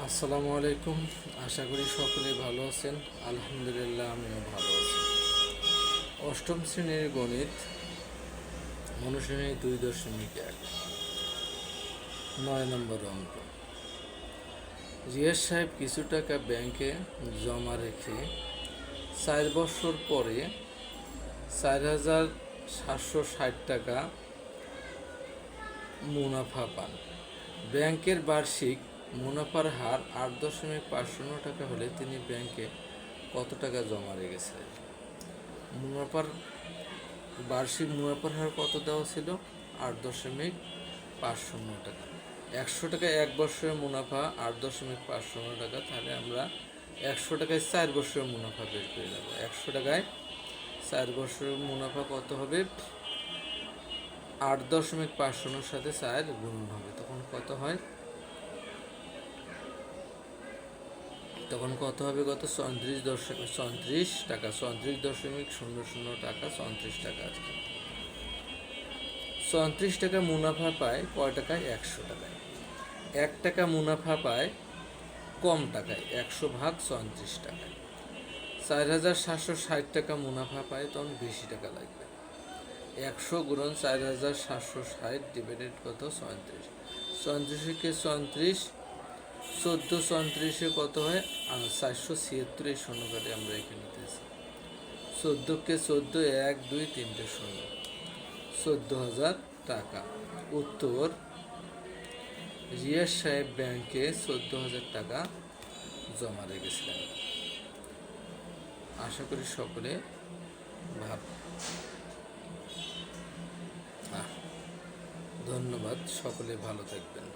আসসালামু আলাইকুম। আশা করি সকলে ভালো আছেন। আলহামদুলিল্লাহ, আমিও ভালো আছি। অষ্টম শ্রেণীর গণিত, অনুশীলনী 2.1, 9 নম্বর অঙ্ক। রিয়াজ সাহেব কিছু টাকা ব্যাংকে জমা রেখে 4 বছর পরে 4,760 টাকা মুনাফা পান। ব্যাংকের বার্ষিক মুনাফার হার 8.50 টাকা হলে তিনি ব্যাংকে কত টাকা জমা রেখেছিলেন? মুনাফার বার্ষিক মুনাফার হার কত দেওয়া ছিল? 8.50 টাকা। 100 টাকা 1 বছরের মুনাফা 8.50 টাকা, তাহলে আমরা 100 টাকায় 4 বছরের মুনাফা বের করে নেব। 100 টাকায় 4 বছরের মুনাফা কত হবে? 8.50 সাথে 4 গুণন হবে, তখন কত হয়? কত 34 টাকা, 34.00 টাকা, 34 টাকা আর কি। 34 টাকা মুনাফা পায় কয় টাকায়? 100 টাকায়। 1 টাকা মুনাফা পায় কম টাকায়, 100/34 টাকায়। 4,760 টাকা মুনাফা পায়, তখন বেশি টাকা লাগবে। 100 গুণন 4,760 ডিভাইডেড কত? 34। 34কে 34, 14 34-এ কত হয়? 476 এই শূন্য কাটে আমরা এখানে নিতেছি। 14কে 14, 1 2 3টে শূন্য, 14,000 টাকা। উত্তর: রিয়াজ সাহেব ব্যাংকে 14,000 টাকা জমা রেখেছিলেন। আশা করি সকলে ধন্যবাদ, সকলে ভালো থাকবেন।